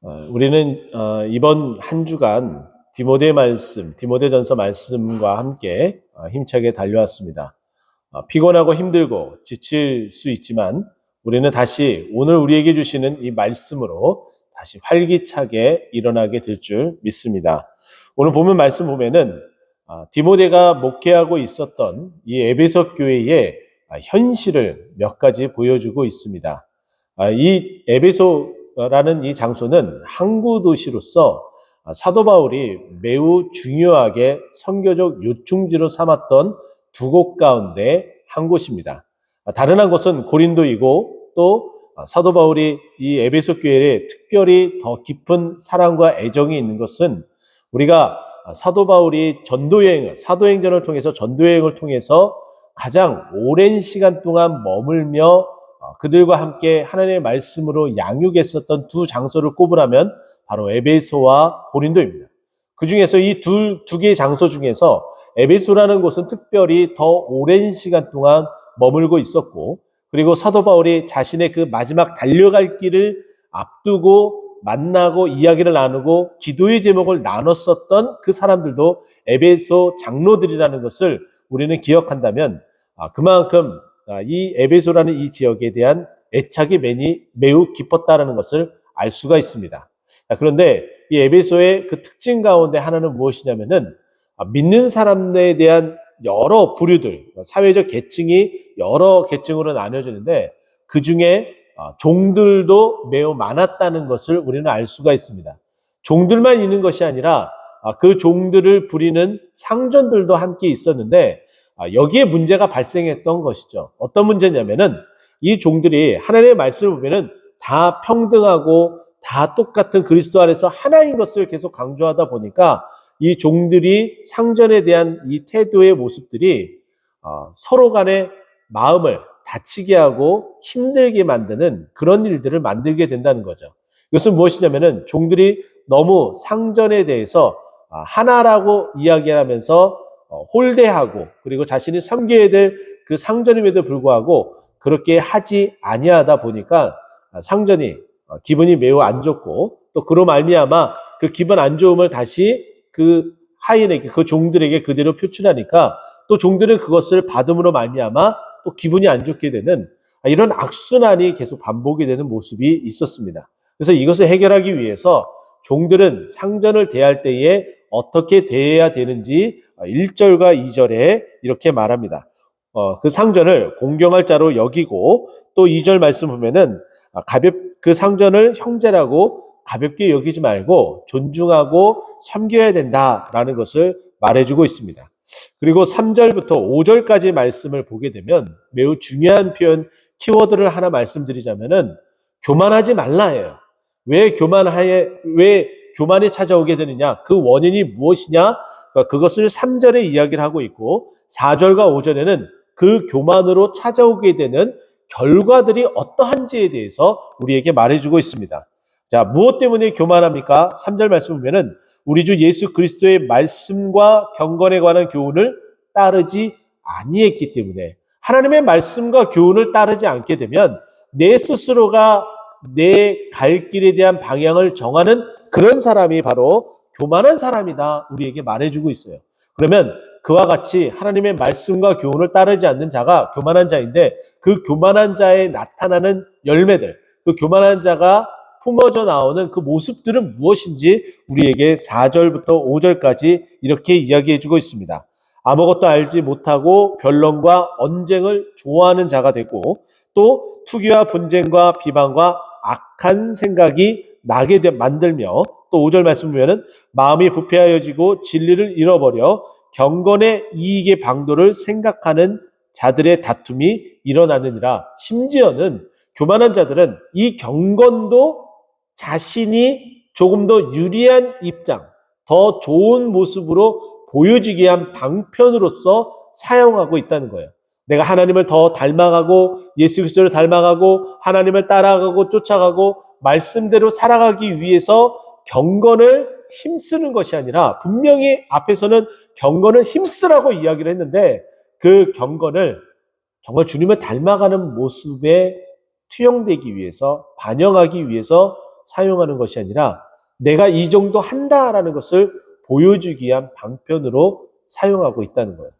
우리는 이번 한 주간 디모데전서 말씀과 함께 힘차게 달려왔습니다. 피곤하고 힘들고 지칠 수 있지만 우리는 다시 오늘 우리에게 주시는 이 말씀으로 다시 활기차게 일어나게 될 줄 믿습니다. 오늘 보면 말씀 보면은 디모데가 목회하고 있었던 이 에베소 교회의 현실을 몇 가지 보여주고 있습니다. 이 에베소라는 이 장소는 항구 도시로서 사도 바울이 매우 중요하게 선교적 요충지로 삼았던 두 곳 가운데 한 곳입니다. 다른 한 곳은 고린도이고 또 사도 바울이 이 에베소 교회에 특별히 더 깊은 사랑과 애정이 있는 것은 우리가 사도 바울이 사도행전을 통해서 전도여행을 통해서 가장 오랜 시간 동안 머물며 그들과 함께 하나님의 말씀으로 양육했었던 두 장소를 꼽으라면 바로 에베소와 고린도입니다. 그 중에서 이 두 개의 장소 중에서 에베소라는 곳은 특별히 더 오랜 시간 동안 머물고 있었고, 그리고 사도 바울이 자신의 그 마지막 달려갈 길을 앞두고 만나고 이야기를 나누고 기도의 제목을 나눴었던 그 사람들도 에베소 장로들이라는 것을 우리는 기억한다면 그만큼 이 에베소라는 이 지역에 대한 애착이 매우 깊었다는 것을 알 수가 있습니다. 그런데 이 에베소의 그 특징 가운데 하나는 무엇이냐면은 믿는 사람들에 대한 여러 부류들, 사회적 계층이 여러 계층으로 나뉘어지는데 그 중에 종들도 매우 많았다는 것을 우리는 알 수가 있습니다. 종들만 있는 것이 아니라 그 종들을 부리는 상전들도 함께 있었는데 여기에 문제가 발생했던 것이죠. 어떤 문제냐면은 이 종들이 하나님의 말씀을 보면은 다 평등하고 다 똑같은 그리스도 안에서 하나인 것을 계속 강조하다 보니까 이 종들이 상전에 대한 이 태도의 모습들이 서로 간의 마음을 다치게 하고 힘들게 만드는 그런 일들을 만들게 된다는 거죠. 이것은 무엇이냐면은 종들이 너무 상전에 대해서 하나라고 이야기하면서 홀대하고 그리고 자신이 섬겨야 될 그 상전임에도 불구하고 그렇게 하지 아니하다 보니까 상전이 기분이 매우 안 좋고 또 그로 말미암아 그 기분 안 좋음을 다시 그 하인에게 그 종들에게 그대로 표출하니까 또 종들은 그것을 받음으로 말미암아 또 기분이 안 좋게 되는 이런 악순환이 계속 반복이 되는 모습이 있었습니다. 그래서 이것을 해결하기 위해서 종들은 상전을 대할 때에 어떻게 대해야 되는지 1절과 2절에 이렇게 말합니다. 그 상전을 공경할 자로 여기고 또 2절 말씀 보면은 그 상전을 형제라고 가볍게 여기지 말고 존중하고 섬겨야 된다라는 것을 말해주고 있습니다. 그리고 3절부터 5절까지 말씀을 보게 되면 매우 중요한 표현, 키워드를 하나 말씀드리자면은 교만하지 말라예요. 왜 교만이 찾아오게 되느냐? 그 원인이 무엇이냐? 그것을 3절에 이야기를 하고 있고 4절과 5절에는 그 교만으로 찾아오게 되는 결과들이 어떠한지에 대해서 우리에게 말해주고 있습니다. 자, 무엇 때문에 교만합니까? 3절 말씀 보면은 우리 주 예수 그리스도의 말씀과 경건에 관한 교훈을 따르지 아니했기 때문에 하나님의 말씀과 교훈을 따르지 않게 되면 내 스스로가 내 갈 길에 대한 방향을 정하는 그런 사람이 바로 교만한 사람이다 우리에게 말해주고 있어요. 그러면 그와 같이 하나님의 말씀과 교훈을 따르지 않는 자가 교만한 자인데 그 교만한 자에 나타나는 열매들, 그 교만한 자가 품어져 나오는 그 모습들은 무엇인지 우리에게 4절부터 5절까지 이렇게 이야기해주고 있습니다. 아무것도 알지 못하고 변론과 언쟁을 좋아하는 자가 되고 또 투기와 분쟁과 비방과 악한 생각이 나게 만들며 또 5절 말씀 보면은 마음이 부패하여지고 진리를 잃어버려 경건의 이익의 방도를 생각하는 자들의 다툼이 일어나느니라. 심지어는 교만한 자들은 이 경건도 자신이 조금 더 유리한 입장, 더 좋은 모습으로 보여지게 한 방편으로서 사용하고 있다는 거예요. 내가 하나님을 더 닮아가고 예수 그리스도를 닮아가고 하나님을 따라가고 쫓아가고 말씀대로 살아가기 위해서 경건을 힘쓰는 것이 아니라 분명히 앞에서는 경건을 힘쓰라고 이야기를 했는데 그 경건을 정말 주님을 닮아가는 모습에 투영되기 위해서 반영하기 위해서 사용하는 것이 아니라 내가 이 정도 한다라는 것을 보여주기 위한 방편으로 사용하고 있다는 거예요.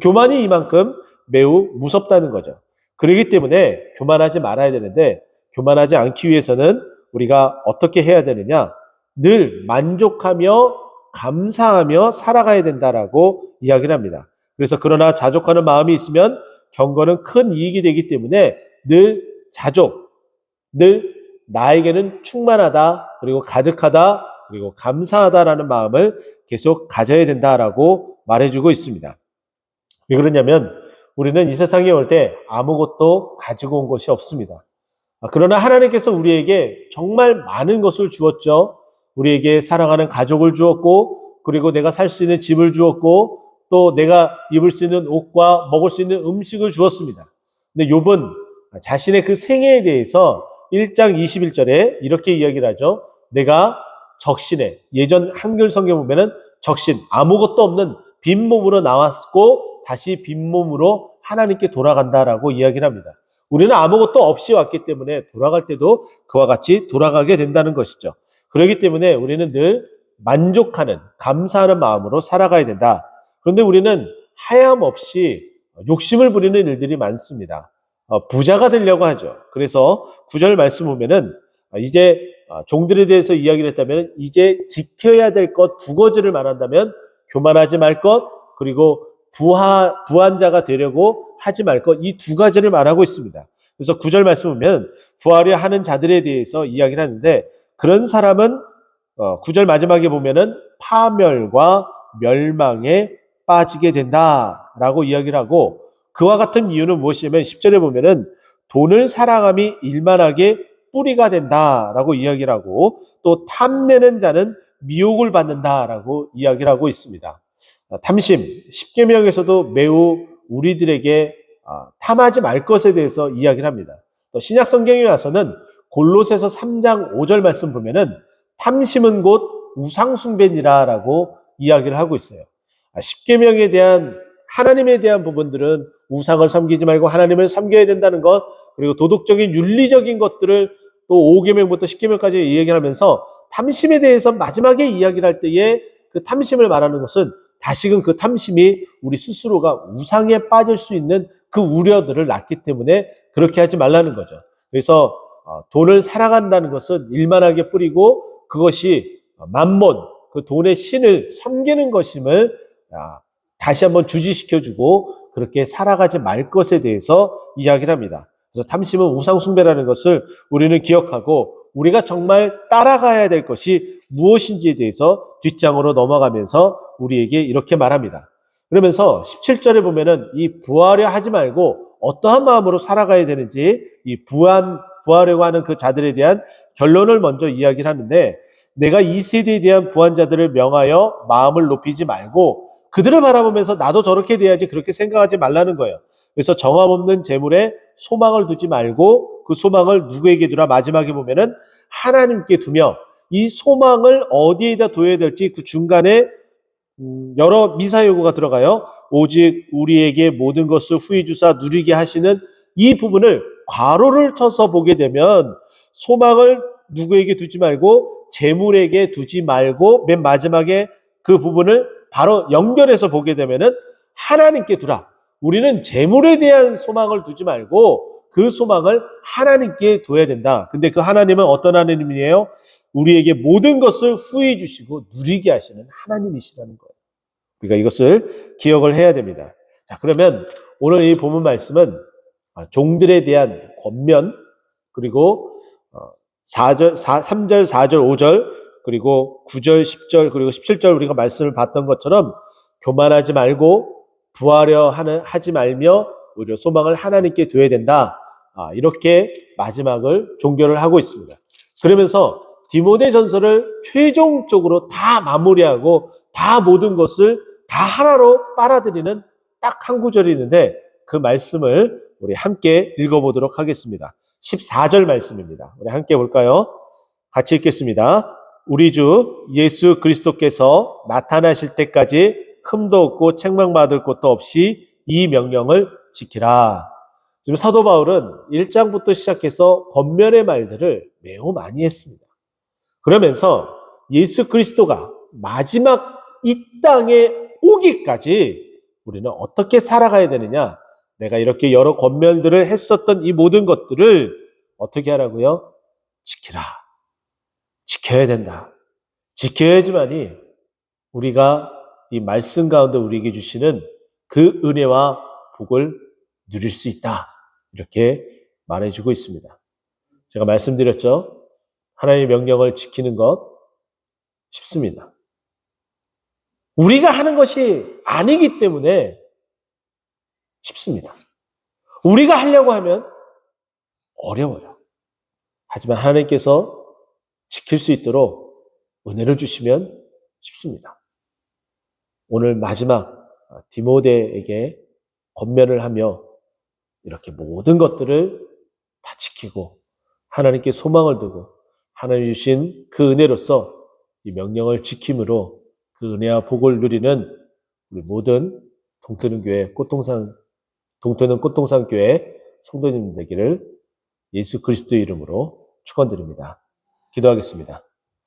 교만이 이만큼 매우 무섭다는 거죠. 그렇기 때문에 교만하지 말아야 되는데, 교만하지 않기 위해서는 우리가 어떻게 해야 되느냐? 늘 만족하며 감사하며 살아가야 된다라고 이야기를 합니다. 그래서 그러나 자족하는 마음이 있으면 경건은 큰 이익이 되기 때문에 늘 자족, 늘 나에게는 충만하다, 그리고 가득하다, 그리고 감사하다라는 마음을 계속 가져야 된다라고 말해주고 있습니다. 왜 그러냐면 우리는 이 세상에 올 때 아무것도 가지고 온 것이 없습니다. 그러나 하나님께서 우리에게 정말 많은 것을 주었죠. 우리에게 사랑하는 가족을 주었고, 그리고 내가 살 수 있는 집을 주었고, 또 내가 입을 수 있는 옷과 먹을 수 있는 음식을 주었습니다. 근데 욥은 자신의 그 생애에 대해서 1장 21절에 이렇게 이야기를 하죠. 내가 적신에, 예전 한글 성경 보면은 적신, 아무것도 없는 빈몸으로 나왔고 다시 빈몸으로 하나님께 돌아간다라고 이야기를 합니다. 우리는 아무것도 없이 왔기 때문에 돌아갈 때도 그와 같이 돌아가게 된다는 것이죠. 그렇기 때문에 우리는 늘 만족하는, 감사하는 마음으로 살아가야 된다. 그런데 우리는 하염없이 욕심을 부리는 일들이 많습니다. 부자가 되려고 하죠. 그래서 9절 말씀 보면은 이제 종들에 대해서 이야기를 했다면 이제 지켜야 될 것 두 가지를 말한다면 교만하지 말 것, 그리고 부한 자가 되려고 하지 말 것, 이 두 가지를 말하고 있습니다. 그래서 9절 말씀 보면 부하려 하는 자들에 대해서 이야기를 하는데, 그런 사람은 9절 마지막에 보면은 파멸과 멸망에 빠지게 된다라고 이야기를 하고, 그와 같은 이유는 무엇이냐면 10절에 보면은 돈을 사랑함이 일만하게 뿌리가 된다라고 이야기를 하고, 또 탐내는 자는 미혹을 받는다라고 이야기를 하고 있습니다. 탐심, 십계명에서도 매우 우리들에게 탐하지 말 것에 대해서 이야기를 합니다. 또 신약 성경에 와서는 골로새서 3장 5절 말씀 보면은 탐심은 곧 우상숭배니라라고 이야기를 하고 있어요. 십계명에 대한, 하나님에 대한 부분들은 우상을 섬기지 말고 하나님을 섬겨야 된다는 것, 그리고 도덕적인 윤리적인 것들을 또 5계명부터 10계명까지 이야기하면서 탐심에 대해서 마지막에 이야기를 할 때에 그 탐심을 말하는 것은 다시금 그 탐심이 우리 스스로가 우상에 빠질 수 있는 그 우려들을 낳기 때문에 그렇게 하지 말라는 거죠. 그래서 돈을 사랑한다는 것은 일만하게 뿌리고 그것이 만몬, 그 돈의 신을 섬기는 것임을 다시 한번 주지시켜주고 그렇게 살아가지 말 것에 대해서 이야기를 합니다. 그래서 탐심은 우상숭배라는 것을 우리는 기억하고 우리가 정말 따라가야 될 것이 무엇인지에 대해서 뒷장으로 넘어가면서 우리에게 이렇게 말합니다. 그러면서 17절에 보면은 이 부하려 하지 말고 어떠한 마음으로 살아가야 되는지, 이 부하려고 하는 그 자들에 대한 결론을 먼저 이야기를 하는데, 내가 이 세대에 대한 부한 자들을 명하여 마음을 높이지 말고 그들을 바라보면서 나도 저렇게 돼야지 그렇게 생각하지 말라는 거예요. 그래서 정함 없는 재물에 소망을 두지 말고 그 소망을 누구에게 두라? 마지막에 보면은 하나님께 두며, 이 소망을 어디에다 둬야 될지 그 중간에 여러 미사여구가 들어가요. 오직 우리에게 모든 것을 후히 주사 누리게 하시는 이 부분을 괄호를 쳐서 보게 되면 소망을 누구에게 두지 말고 재물에게 두지 말고 맨 마지막에 그 부분을 바로 연결해서 보게 되면은 하나님께 두라. 우리는 재물에 대한 소망을 두지 말고 그 소망을 하나님께 둬야 된다. 근데 그 하나님은 어떤 하나님이에요? 우리에게 모든 것을 후히 주시고 누리게 하시는 하나님이시라는 거예요. 우리가 이것을 기억을 해야 됩니다. 자, 그러면 오늘 이 본문 말씀은 종들에 대한 권면, 그리고 3절, 4절, 5절, 그리고 9절, 10절, 그리고 17절 우리가 말씀을 봤던 것처럼 교만하지 말고 부하려 하지 말며 오히려 소망을 하나님께 둬야 된다. 이렇게 마지막을 종결을 하고 있습니다. 그러면서 디모데전서를 최종적으로 다 마무리하고 다 모든 것을 다 하나로 빨아들이는 딱 한 구절이 있는데 그 말씀을 우리 함께 읽어보도록 하겠습니다. 14절 말씀입니다. 우리 함께 볼까요? 같이 읽겠습니다. 우리 주 예수 그리스도께서 나타나실 때까지 흠도 없고 책망받을 것도 없이 이 명령을 지키라. 지금 사도 바울은 1장부터 시작해서 권면의 말들을 매우 많이 했습니다. 그러면서 예수 그리스도가 마지막 이 땅에 오기까지 우리는 어떻게 살아가야 되느냐? 내가 이렇게 여러 권면들을 했었던 이 모든 것들을 어떻게 하라고요? 지키라. 지켜야 된다. 지켜야지만이 우리가 이 말씀 가운데 우리에게 주시는 그 은혜와 복을 누릴 수 있다. 이렇게 말해주고 있습니다. 제가 말씀드렸죠. 하나님의 명령을 지키는 것 쉽습니다. 우리가 하는 것이 아니기 때문에 쉽습니다. 우리가 하려고 하면 어려워요. 하지만 하나님께서 지킬 수 있도록 은혜를 주시면 쉽습니다. 오늘 마지막 디모데에게 권면을 하며 이렇게 모든 것들을 다 지키고 하나님께 소망을 두고 하나님 주신 그 은혜로서 이 명령을 지킴으로 그 은혜와 복을 누리는 우리 모든 동트는 꽃동산 교회 성도님 되기를 예수 그리스도의 이름으로 축원드립니다. 기도하겠습니다.